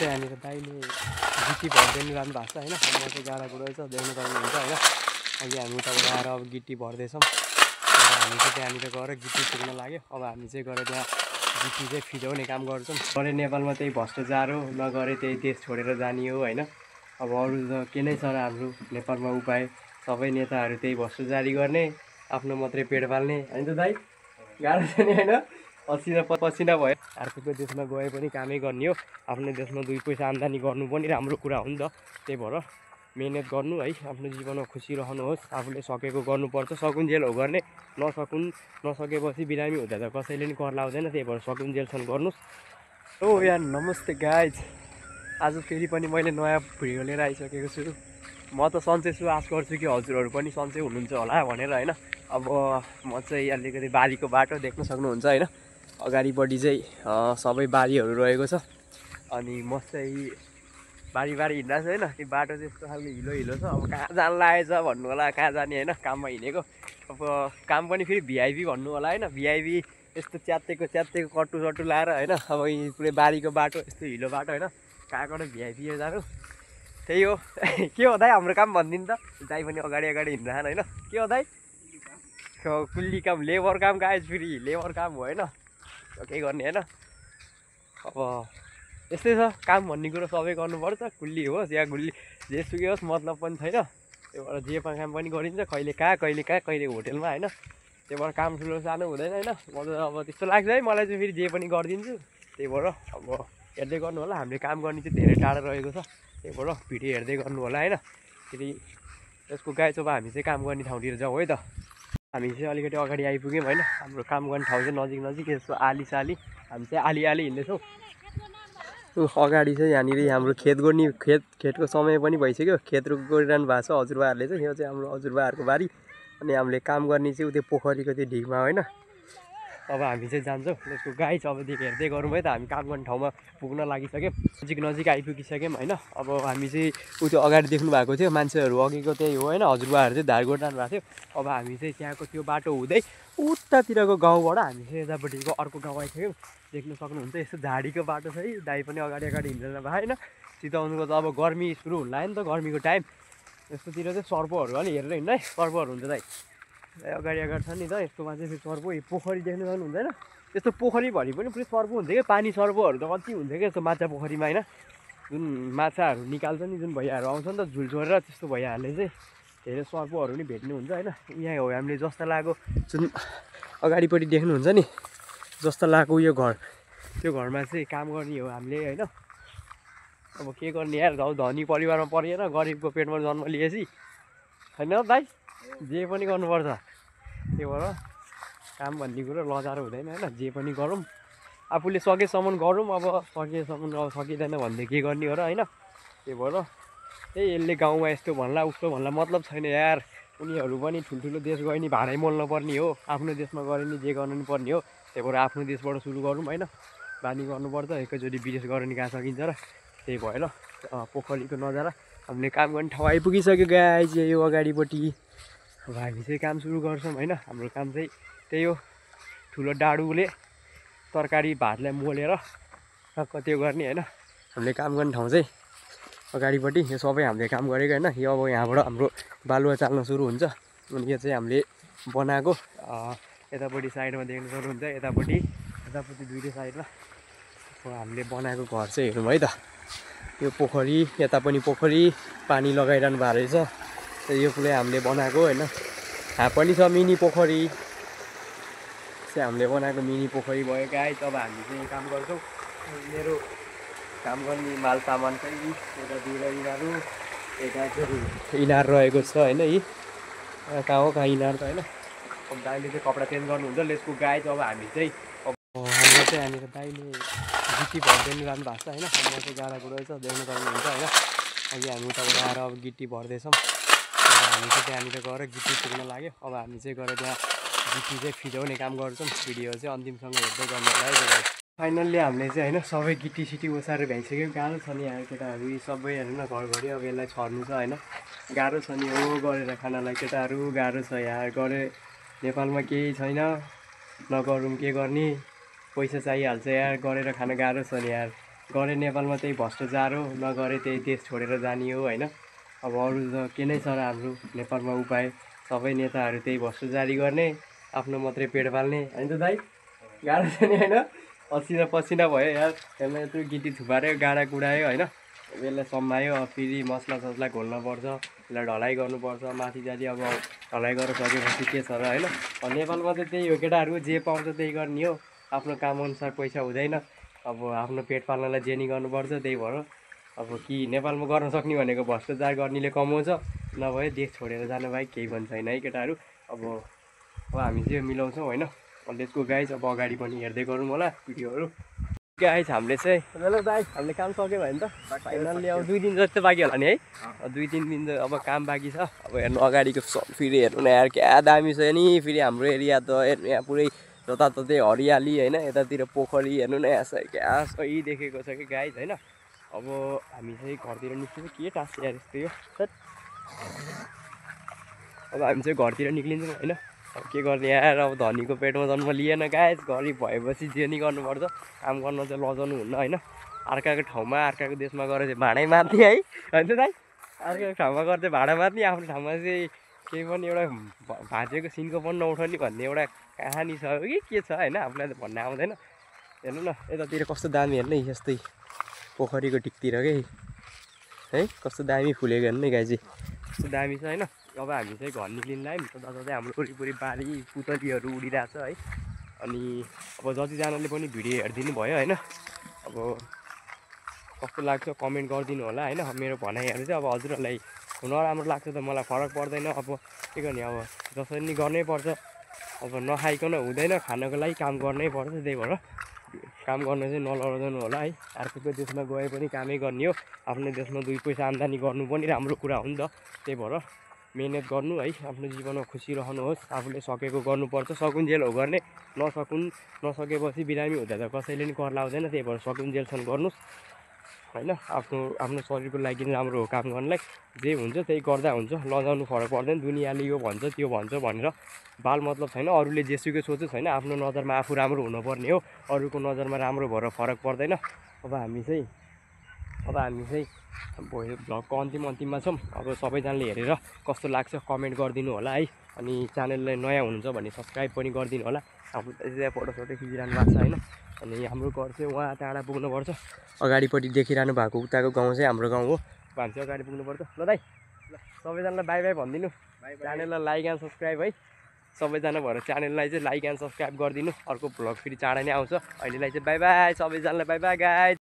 चाहिँ यहाँनिर दाइले गिटी भरिदिनु राम्रो भएको छ होइन। म चाहिँ गाडाको रहेछ देख्नु सक्नुहुन्छ होइन। अघि हामी उताबाट आएर अब गिटी भर्दैछौँ। र हामी चाहिँ त्यहाँनिर गएर गिटी पुग्न लाग्यो। अब हामी चाहिँ गएर त्यहाँ गिटी चाहिँ फिजाउने काम गर्छौँ। गरे नेपालमा त्यही भ्रष्टाचार हो, नगरे त्यही देश छोडेर जाने हो होइन। अब अरू त के नै छ र हाम्रो नेपालमा उपाय, सबै नेताहरू त्यही भ्रष्टाचारी गर्ने, आफ्नो मात्रै पेट पाल्ने होइन त दाइ। गाह्रो छ नि होइन, पसिना पसिना भयो। अर्कोको देशमा गए पनि कामै गर्ने हो, आफ्नो देशमा 2 पैसा आम्दानी गर्नु पनि राम्रो कुरा हो नि त। त्यही भएर मेहनत गर्नु है, आफ्नो जीवनमा खुसी रहनुहोस्, आफूले सकेको गर्नुपर्छ। सकुन्जेल हो गर्ने, नसकेपछि बिरामी हुँदा त कसैले नि कर लाउँदैन। त्यही भएर सकुन्जेलसम्म गर्नुहोस्। ओ यार नमस्ते गाइज, आज फेरि पनि मैले नयाँ भिडियो लिएर आइसकेको छु। म त सन्चै छु, आश गर्छु कि हजुरहरू पनि सन्चै हुनुहुन्छ होला भनेर होइन। अब म चाहिँ अलिकति बारीको बाटो देख्न सक्नुहुन्छ होइन। अगाडिपट्टि चाहिँ सबै बारीहरू रहेको छ। अनि म चाहिँ बारी हिँड्दा चाहिँ होइन, त्यो बाटो चाहिँ यस्तो खालको हिलो छ। अब कहाँ जान लागेछ भन्नु होला, कहाँ जाने होइन, काममा हिँडेको। अब काम पनि फेरि भिआइपी भन्नु होला होइन। भिआइपी यस्तो च्यात्तेको कट्टु लाएर होइन। अब यी पुरै बारीको बाटो, यस्तो हिलो बाटो होइन, कहाँबाट भिआइपी जानु। त्यही हो। के हो दाइ हाम्रो काम भनिदिनु त। दाइ पनि अगाडि हिँड्दैन होइन। के हो दाइ? कुल्ली काम, लेबर काम गाइज, फेरि लेबर काम हो होइन, केही गर्ने होइन। अब यस्तै छ काम भन्ने कुरो, सबै गर्नुपर्छ। कुल्ली होस् या गुल्ली, जेसुकै होस् मतलब पनि छैन। त्यही भएर जे काम पनि गरिन्छ, कहिले कहाँ कहिले होटेलमा होइन। त्यही भएर काम ठुलो सानो हुँदैन होइन। म त अब त्यस्तो लाग्छ है मलाई चाहिँ, फेरि जे पनि गरिदिन्छु। त्यही भएर अब हेर्दै गर्नु होला। हामीले काम गर्ने चाहिँ धेरै टाढो रहेको छ। त्यही भएर भिडियो हेर्दै गर्नु होला होइन। फेरि यसको गाइज अब हामी चाहिँ काम गर्ने ठाउँतिर जाउँ है त। हामी चाहिँ अलिकति अगाडि आइपुग्यौँ होइन। हाम्रो काम गर्ने ठाउँ चाहिँ नजिक यसो आली हामी चाहिँ आली हिँड्दैछौँ। अगाडि चाहिँ यहाँनिर हाम्रो खेतको समय पनि भइसक्यो। खेत गरिरहनु भएको छ हजुरबाहरूले चाहिँ। यो चाहिँ हाम्रो हजुरबाहरूको बारी। अनि हामीले काम गर्ने चाहिँ त्यो पोखरीको त्यो ढिकमा होइन। अब हामी चाहिँ जान्छौँ। यसको गाइज अबदेखि हेर्दै गरौँ है त। हामी काम गर्ने ठाउँमा पुग्न लागिसक्यौँ, नजिक आइपुगिसक्यौँ होइन। अब हामी चाहिँ त्यो अगाडि देख्नु भएको थियो मान्छेहरू, अघिको त्यही हो होइन। हजुरबाहरू चाहिँ धार गरिरहनु भएको थियो। अब हामी चाहिँ त्यहाँको त्यो बाटो हुँदै उतातिरको गाउँबाट हामी चाहिँ यतापट्टिको अर्को गाउँ आइसक्यौँ। देख्न सक्नुहुन्छ यस्तो झाडीको बाटो छ है। दाइ पनि अगाडि हिँड्दैन भयो होइन। चिताउनुको त अब गर्मी सुरु हुन लाग्यो नि त, गर्मीको टाइम। यस्तोतिर चाहिँ सर्पोहरू अलि हेरेर हिँड्नु है, सर्पोहरू हुन्छ दाइ। अगाडि छ नि त यस्तोमा चाहिँ फेरि सर्पो, पोखरी देख्नु सक्नुहुन्छ होइन। यस्तो पोखरीभरि पनि पुरै सर्पो हुन्छ क्या, पानी सर्पोहरू त कति हुन्छ क्या यस्तो माछा पोखरीमा होइन। जुन माछाहरू निकाल्छ नि, जुन भैयाहरू आउँछ नि त झुल छोडेर, त्यस्तो भैयाहरूले चाहिँ धेरै सर्पोहरू पनि भेट्नुहुन्छ होइन। यहाँ हो हामीले जस्तो लागेको, जुन अगाडिपट्टि देख्नुहुन्छ नि जस्तो लागेको यो घर, त्यो घरमा चाहिँ काम गर्ने हो हामीले होइन। अब के गर्ने यार, धनी परिवारमा परेन, गरिबको पेटमा जन्म लिएपछि होइन भाइ, जे पनि गर्नुपर्छ। त्यही भएर काम भन्ने कुरो लजारो हुँदैन होइन। जे पनि गरौँ, आफूले सकेसम्म गरौँ। अब सकेसम्म अब सकिँदैन भन्दै के गर्ने हो र होइन। त्यही भएर यसले गाउँमा यस्तो भन्ला उस्तो भन्ला मतलब छैन यार। उनीहरू पनि ठुल्ठुलो देश गयो नि भाडै मोल्नु पर्ने हो, आफ्नो देशमा गरे नि जे गर्नु पर्ने हो। त्यही भएर आफ्नो देशबाट सुरु गरौँ होइन। बानी गर्नुपर्छ, एकैचोटि विदेश गरेर नि कहाँ सकिन्छ र। त्यही भएर पोखरीको नजारा, हामीले काम गर्ने ठाउँ आइपुगिसक्यो गाइज, यो अगाडिपट्टि। अब हामी चाहिँ काम सुरु गर्छौँ होइन। हाम्रो काम चाहिँ त्यही हो, ठुलो डाडुले तरकारी भातलाई मोलेर टक्क त्यो गर्ने होइन। हामीले काम गर्ने ठाउँ चाहिँ अगाडिपट्टि, यो सबै हामीले काम गरेको होइन। यो अब यहाँबाट हाम्रो बालुवा चाल्न सुरु हुन्छ। अनि यो चाहिँ हामीले बनाएको, यतापट्टि साइडमा देख्नु सक्नुहुन्छ, यतापट्टि दुइटै साइडमा हामीले बनाएको घर चाहिँ हेरौँ है त। यो पोखरी, यता पनि पोखरी, पानी लगाइरहनु भएको रहेछ। यो पुरै हामीले बनाएको होइन। यहाँ पनि छ मिनी पोखरी चाहिँ, हामीले बनाएको मिनी पोखरी भयो गाइस। अब हामी चाहिँ काम गर्छौँ। मेरो काम गर्ने माल सामान चाहिँ यतातिर इनार रहेको छ होइन। यी कहाँ हो, कहाँ इनार त होइन। अब दाइले चाहिँ कपडा चेन्ज गर्नुहुन्छ लेसको गाइस। अब हामी चाहिँ हाम्रो चाहिँ यहाँनिर दाइले गिटी भरिदिनु राम्रो भएको छ होइन। म चाहिँ गाडाको रहेछ देख्नु सक्नुहुन्छ होइन। अघि हामी उताबाट आएर अब गिटी भर्दैछौँ। र हामी चाहिँ त्यहाँनिर गएर गिटी पुग्न लाग्यो। अब हामी चाहिँ गएर त्यहाँ गिटी चाहिँ फिजाउने काम गर्छौँ। भिडियो चाहिँ अन्तिमसँग हेर्दै गर्नु होला है। फाइनल्ली हामीले चाहिँ होइन सबै गिटी सिटी ओसारेर भ्याइसक्यो। गाह्रो छ नि यहाँ केटाहरू, यी सबै हेर्नु न घरभरि अब यसलाई छर्नु छ होइन। गाह्रो छ नि हो गरेर खानालाई केटाहरू, गाह्रो छ यार। गरे नेपालमा केही छैन, नगरौँ के गर्ने, पैसा चाहिहाल्छ यार। गरेर खान गाह्रो छ नि यार। गरे नेपालमा त्यही भ्रष्टाचार हो, नगरे त्यही देश छोडेर जाने हो होइन। अब अरू त के नै छ र हाम्रो नेपालमा उपाय, सबै नेताहरू त्यही भ्रष्टाचारी गर्ने, आफ्नो मात्रै पेट पाल्ने होइन त दाइ। गाह्रो छ नि होइन, पसिना पसिना भयो यार। यसलाई यत्रो गिटी थुपार्यो, गाडा कुडायो होइन, यसलाई सम्मायो, अब फेरि मसला ससला घोल्नुपर्छ, यसलाई ढलाइ गर्नुपर्छ माथि जाति। अब ढलाइ गरेर सकेपछि के छ र होइन। नेपालमा त त्यही हो केटाहरू, जे पाउँछ त्यही गर्ने हो, आफ्नो कामअनुसार पैसा हुँदैन। अब आफ्नो पेट पाल्नलाई जे नि गर्नुपर्छ, त्यही भएर अब कि नेपालमा गर्न सक्ने भनेको भ्रष्टाचार गर्नेले कमाउँछ, नभए देश छोडेर जानु बाहेक केही पनि छैन है केटाहरू। अब हामी चाहिँ मिलाउँछौँ होइन। लेट्स गो गाइज, अब अगाडि पनि हेर्दै गरौँ होला भिडियोहरू। गाइज हामीले चाहिँ हेलो दाइ, हामीले काम सक्यो भने त फाइनल्ली अब 2 दिन जस्तो बाँकी होला नि है। 2-3 दिन अब काम बाँकी छ। अब हेर्नु अगाडिको फेरि हेर्नु न यार, क्या दामी छ नि। फेरि हाम्रो एरिया त हेर्नु यहाँ पुरै जताततै हरियाली होइन, यतातिर पोखरी हेर्नु न यहाँ क्या सही देखेको छ कि गाइज होइन। अब हामी चाहिँ घरतिर निस्किन्छ, के टास्क यार यस्तै हो। अब हामी चाहिँ घरतिर निक्लिन्छौँ होइन। अब के गर्ने यार, अब धनीको पेटमा जन्म लिएन गाइज, गरिब भएपछि जे नि गर्नुपर्छ, काम गर्न चाहिँ लजाउनु हुन्न होइन। अर्काको ठाउँमा अर्काको देशमा गएर चाहिँ भाँडै मार्ने है होइन त दाइ। अर्काको ठाउँमा गएर चाहिँ भाँडा मार्ने, आफ्नो ठाउँमा चाहिँ केही पनि एउटा भाँचेको सिन्को पनि नउठाउने भन्ने एउटा कहानी छ कि के छ होइन, आफूलाई त भन्न आउँदैन। हेर्नु न यतातिर कस्तो दामी, हेर्नु है यस्तै पोखरीको टिकतिर के है, कस्तो दामी फुलेको हेर्नु है गाइजी, कस्तो दामी छ होइन। अब हामी चाहिँ घर निक्लिनु लाग्यौँ, जताततै हाम्रो वरिपरि बारी पुतलीहरू उडिरहेछ है। अनि अब जतिजनाले पनि भिडियो हेरिदिनु भयो होइन, अब कस्तो लाग्छ कमेन्ट गरिदिनु होला होइन। मेरो भनाइहरू चाहिँ अब हजुरहरूलाई नराम्रो लाग्छ त मलाई फरक पर्दैन, अब के गर्ने, अब जसरी नि गर्नै पर्छ। अब नखाइकन हुँदैन, खानको लागि काम गर्नै पर्छ, त्यही भएर काम गर्न चाहिँ नलजाउनु होला है। अर्कोको देशमा गए पनि कामै गर्ने हो, आफ्नो देशमा 2 पैसा आम्दानी गर्नु पनि राम्रो कुरा हो नि त। त्यही भएर मिहिनेत गर्नु है, आफ्नो जीवनमा खुसी रहनुहोस्, आफूले सकेको गर्नुपर्छ, सकुन्जेल हो गर्ने, नसकेपछि बिरामी हुँदा त कसैले नि कर लाउँदैन। त्यही भएर सकुन्जेलसम्म गर्नुहोस् होइन। आफ्नो शरीरको लागि राम्रो हो काम गर्नलाई, जे हुन्छ त्यही गर्दा हुन्छ, लजाउनु फरक पर्दैन। दुनियाँले यो भन्छ त्यो भन्छ भनेर बाल मतलब छैन, अरूले जेसुकै सोचो छैन, आफ्नो नजरमा आफू राम्रो हुनुपर्ने हो, अरूको नजरमा राम्रो भएर फरक पर्दैन। अब हामी चाहिँ भ्लगको अन्तिममा छौँ। अब सबैजनाले हेरेर कस्तो लाग्छ कमेन्ट गरिदिनु होला है। अनि च्यानललाई नयाँ हुनुहुन्छ भने सब्सक्राइब पनि गरिदिनु होला। हाम्रो चाहिँ फोटोसोटो खिचिरहनु भएको छ होइन। अनि हाम्रो घर चाहिँ उहाँ टाढा पुग्नुपर्छ, अगाडिपट्टि देखिरहनु भएको उताको गाउँ चाहिँ हाम्रो गाउँ हो। हामी चाहिँ अगाडि पुग्नुपर्छ ल दाइ। ल सबैजनालाई बाई बाई भनिदिनु, च्यानललाई लाइक एन्ड सब्सक्राइब है। सबैजना भएर च्यानललाई चाहिँ लाइक एन्ड सब्सक्राइब गरिदिनु, अर्को भ्लग फेरि चाँडै नै आउँछ। अहिलेलाई चाहिँ बाई बाई सबैजनालाई, बाई बाई गाइज।